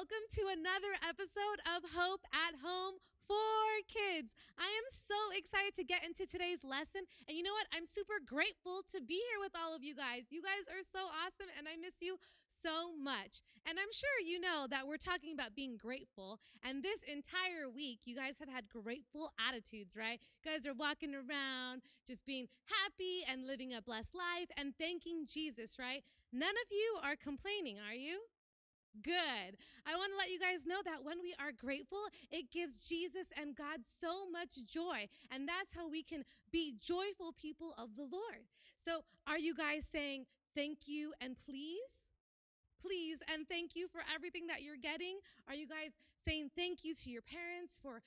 welcome to another episode of Hope at Home for Kids. I am so excited to get into today's lesson, and you know what? I'm super grateful to be here with all of you guys. You guys are so awesome, and I miss you so much. And I'm sure you know that we're talking about being grateful, and this entire week, you guys have had grateful attitudes, right? You guys are walking around just being happy and living a blessed life and thanking Jesus, right? None of you are complaining, are you? Good. I want to let you guys know that when we are grateful, it gives Jesus and God so much joy. And that's how we can be joyful people of the Lord. So are you guys saying thank you and please? Please and thank you for everything that you're getting? Are you guys saying thank you to your parents for,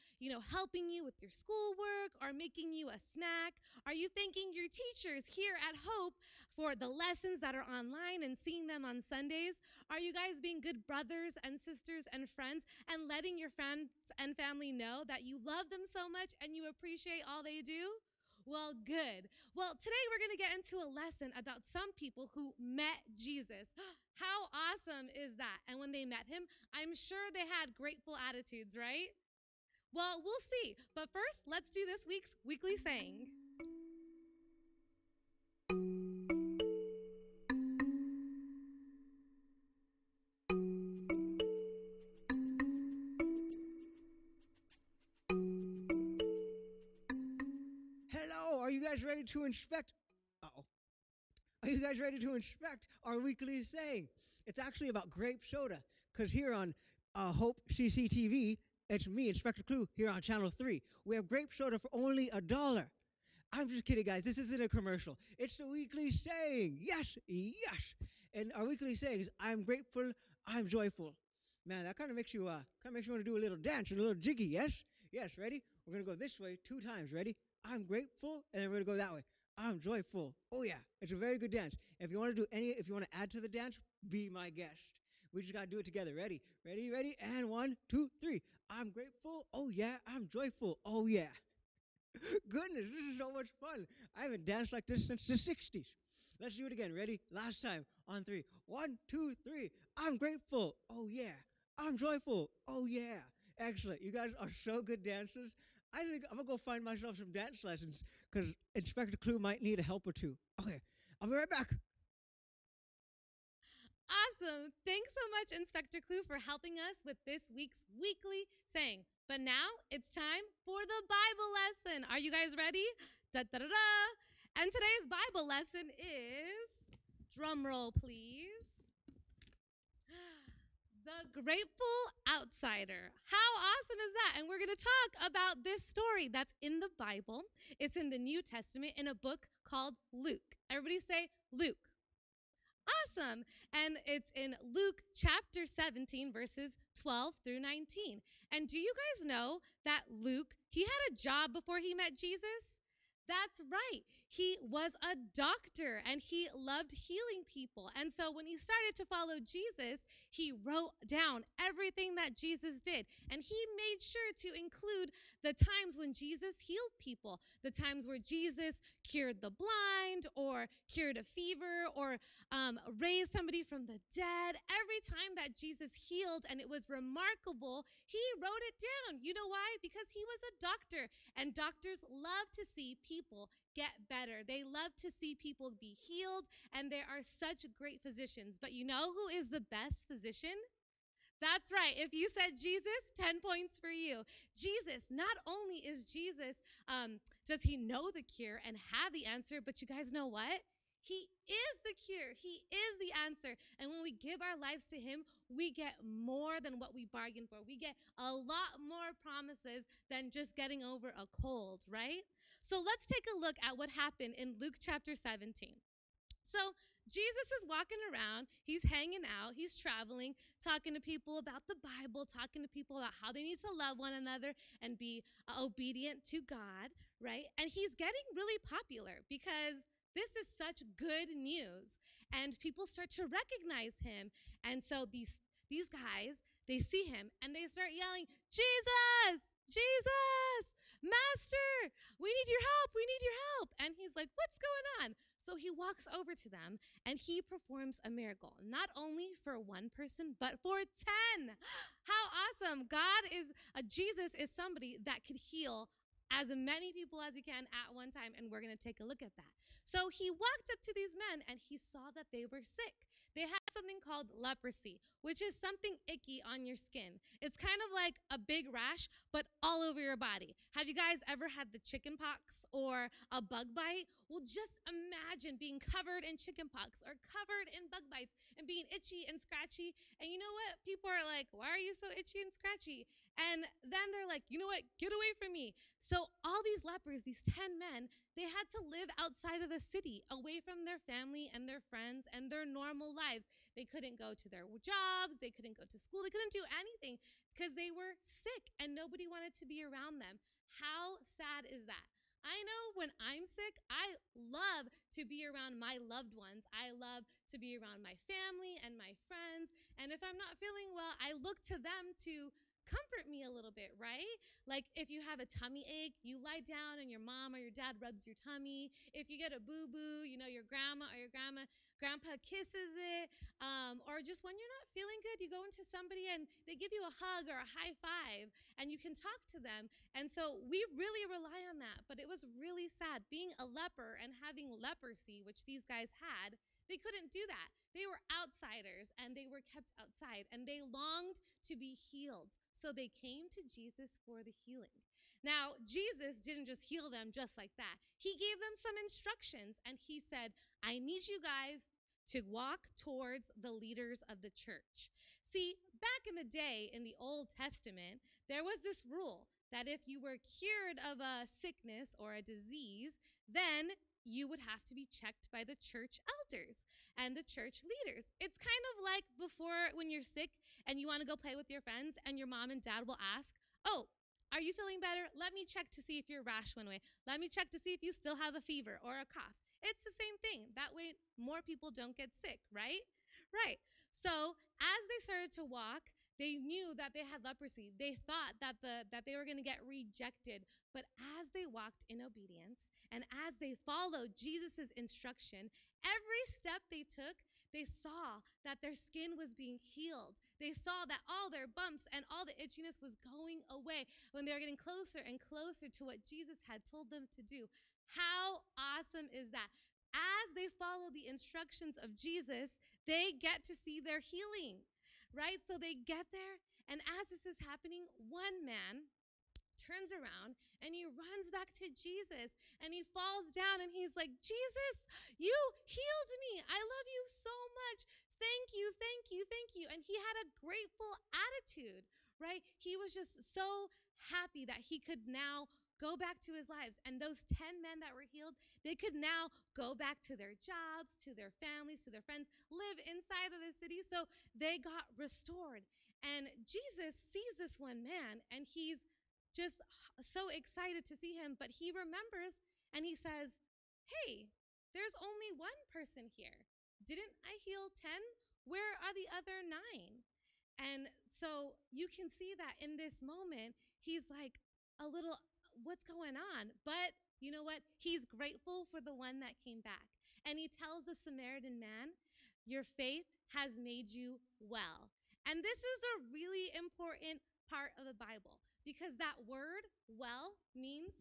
helping you with your schoolwork or making you a snack? Are you thanking your teachers here at Hope for the lessons that are online and seeing them on Sundays? Are you guys being good brothers and sisters and friends and letting your friends and family know that you love them so much and you appreciate all they do? Well, good. Well, today we're going to get into a lesson about some people who met Jesus. How awesome is that? And when they met him, I'm sure they had grateful attitudes, right? Well, we'll see. But first, let's do this week's weekly saying. Hello, are you guys ready to inspect? Are you guys ready to inspect our weekly saying? It's actually about grape soda, because here on Hope CCTV, it's me, Inspector Clue, here on Channel 3. We have grape soda for only $1. I'm just kidding, guys. This isn't a commercial. It's the weekly saying. Yes, yes. And our weekly saying is, I'm grateful, I'm joyful. Man, that kind of makes you want to do a little dance, a little jiggy, yes? Yes, ready? We're going to go this way 2 times. Ready? I'm grateful, and then we're going to go that way. I'm joyful. Oh, yeah. It's a very good dance. If you want to add to the dance, be my guest. We just got to do it together. Ready? Ready, ready? And 1, 2, 3. I'm grateful. Oh, yeah. I'm joyful. Oh, yeah. Goodness, this is so much fun. I haven't danced like this since the 60s. Let's do it again. Ready? Last time. On 3. 1, 2, 3. I'm grateful. Oh, yeah. I'm joyful. Oh, yeah. Excellent. You guys are so good dancers. I think I'm going to go find myself some dance lessons because Inspector Clue might need a help or two. Okay, I'll be right back. Awesome. Thanks so much, Inspector Clue, for helping us with this week's weekly saying. But now it's time for the Bible lesson. Are you guys ready? Da-da-da-da. And today's Bible lesson is, drum roll please, The Grateful Outsider. How awesome is that? And we're going to talk about this story that's in the Bible. It's in the New Testament in a book called Luke. Everybody say Luke. Awesome. And it's in Luke chapter 17, verses 12 through 19. And do you guys know that Luke, he had a job before he met Jesus? That's right. He was a doctor and he loved healing people. And so when he started to follow Jesus, he wrote down everything that Jesus did. And he made sure to include the times when Jesus healed people, the times where Jesus cured the blind or cured a fever or raised somebody from the dead. Every time that Jesus healed and it was remarkable, he wrote it down. You know why? Because he was a doctor, and doctors love to see people get better. They love to see people be healed, and they are such great physicians. But you know who is the best physician? That's right. If you said Jesus, 10 points for you. Jesus, not only is Jesus, does he know the cure and have the answer, but you guys know what? He is the cure. He is the answer. And when we give our lives to him, we get more than what we bargained for. We get a lot more promises than just getting over a cold, right? So let's take a look at what happened in Luke chapter 17. So Jesus is walking around, he's hanging out, he's traveling, talking to people about the Bible, talking to people about how they need to love one another and be obedient to God, right? And he's getting really popular because this is such good news, and people start to recognize him. And so these guys, they see him and they start yelling, Jesus, Jesus, Master, we need your help, we need your help. And he's like, what's going on? So So he walks over to them and he performs a miracle, not only for one person, but for 10. How awesome. Jesus is somebody that could heal as many people as he can at one time, and we're going to take a look at that. So he walked up to these men and he saw that they were sick. They had something called leprosy, which is something icky on your skin. It's kind of like a big rash, but all over your body. Have you guys ever had the chicken pox or a bug bite? Well, just imagine being covered in chicken pox or covered in bug bites and being itchy and scratchy. And you know what? People are like, why are you so itchy and scratchy? And then they're like, you know what? Get away from me. So all these lepers, these 10 men, they had to live outside of the city, away from their family and their friends and their normal lives. They couldn't go to their jobs. They couldn't go to school. They couldn't do anything because they were sick and nobody wanted to be around them. How sad is that? I know when I'm sick, I love to be around my loved ones. I love to be around my family and my friends. And if I'm not feeling well, I look to them to comfort me a little bit, right? Like if you have a tummy ache, you lie down and your mom or your dad rubs your tummy. If you get a boo-boo, your grandma or your grandpa kisses it. Or just when you're not feeling good, you go into somebody and they give you a hug or a high five and you can talk to them. And so we really rely on that. But it was really sad being a leper and having leprosy, which these guys had. They couldn't do that. They were outsiders and they were kept outside and they longed to be healed. So they came to Jesus for the healing. Now, Jesus didn't just heal them just like that. He gave them some instructions and he said, I need you guys to walk towards the leaders of the church. See, back in the day in the Old Testament, there was this rule that if you were cured of a sickness or a disease, then you would have to be checked by the church elders and the church leaders. It's kind of like before when you're sick and you want to go play with your friends and your mom and dad will ask, oh, are you feeling better? Let me check to see if your rash went away. Let me check to see if you still have a fever or a cough. It's the same thing. That way more people don't get sick, right? Right. So as they started to walk, they knew that they had leprosy. They thought that they were going to get rejected. But as they walked in obedience, and as they followed Jesus' instruction, every step they took, they saw that their skin was being healed. They saw that all their bumps and all the itchiness was going away when they were getting closer and closer to what Jesus had told them to do. How awesome is that? As they follow the instructions of Jesus, they get to see their healing, right? So they get there, and as this is happening, one man turns around and he runs back to Jesus and he falls down and he's like, Jesus, you healed me. I love you so much. Thank you, thank you, thank you. And he had a grateful attitude, right? He was just so happy that he could now go back to his lives. And those 10 men that were healed, they could now go back to their jobs, to their families, to their friends, live inside of the city. So they got restored. And Jesus sees this one man and he's just so excited to see him, but he remembers and he says, hey, there's only one person here. Didn't I heal 10? Where are the other 9? And so you can see that in this moment, he's like a little, what's going on? But you know what? He's grateful for the one that came back. And he tells the Samaritan man, your faith has made you well. And this is a really important part of the Bible, because that word, well, means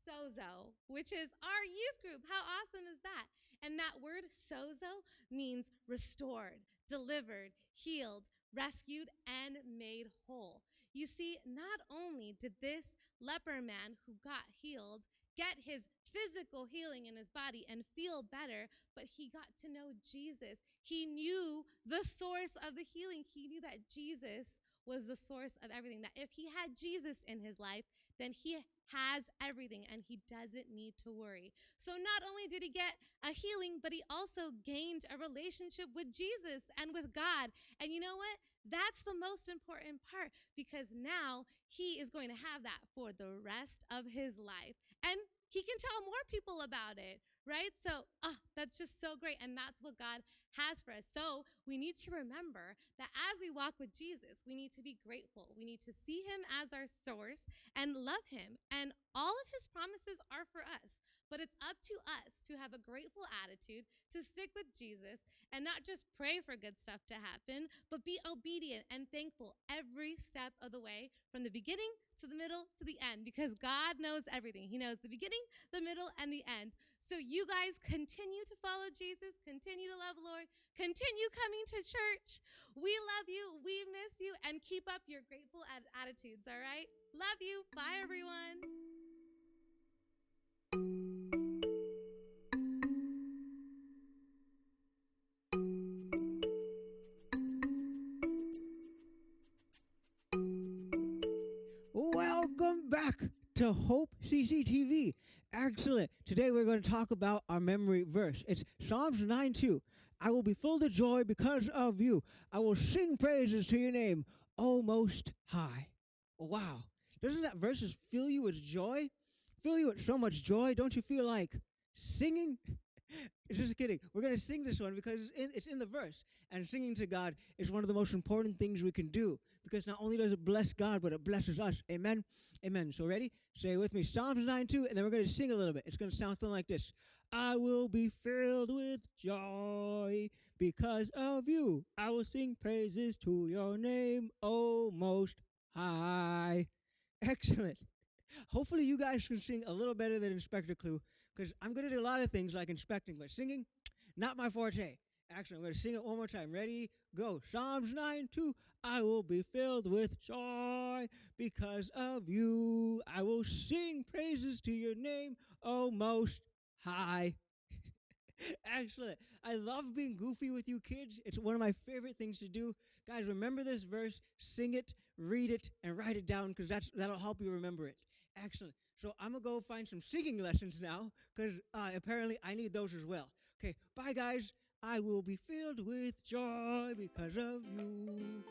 sozo, which is our youth group. How awesome is that? And that word sozo means restored, delivered, healed, rescued, and made whole. You see, not only did this leper man who got healed get his physical healing in his body and feel better, but he got to know Jesus. He knew the source of the healing. He knew that Jesus was the source of everything, that if he had Jesus in his life, then he has everything and he doesn't need to worry. So not only did he get a healing, but he also gained a relationship with Jesus and with God. And you know what? That's the most important part, because now he is going to have that for the rest of his life. And he can tell more people about it, right? So that's just so great. And that's what God has for us. So we need to remember that as we walk with Jesus, we need to be grateful. We need to see him as our source and love him. And all of his promises are for us. But it's up to us to have a grateful attitude, to stick with Jesus, and not just pray for good stuff to happen, but be obedient and thankful every step of the way, from the beginning to the middle to the end, because God knows everything. He knows the beginning, the middle, and the end. So you guys continue to follow Jesus, continue to love the Lord, continue coming to church. We love you, we miss you, and keep up your grateful attitudes, all right? Love you. Bye, everyone. Welcome back to Hope CCTV. Excellent. Today we're going to talk about our memory verse. It's Psalms 9:2. I will be full of joy because of you. I will sing praises to your name, O Most High. Wow. Doesn't that verse just fill you with joy? Fill you with so much joy? Don't you feel like singing? Just kidding. We're going to sing this one because it's in the verse. And singing to God is one of the most important things we can do, because not only does it bless God, but it blesses us. Amen? Amen. So ready? Say it with me. Psalms 9:2, and then we're going to sing a little bit. It's going to sound something like this. I will be filled with joy because of you. I will sing praises to your name, O Most High. Excellent. Hopefully you guys can sing a little better than Inspector Clue, because I'm good at a lot of things like inspecting, but singing, not my forte. Actually, I'm going to sing it one more time. Ready? Go. Psalms 9:2. I will be filled with joy because of you. I will sing praises to your name, O Most High. Excellent. I love being goofy with you kids. It's one of my favorite things to do. Guys, remember this verse, sing it, read it, and write it down, because that'll help you remember it. Excellent. So I'm going to go find some singing lessons now, because apparently I need those as well. Okay, bye guys. I will be filled with joy because of you.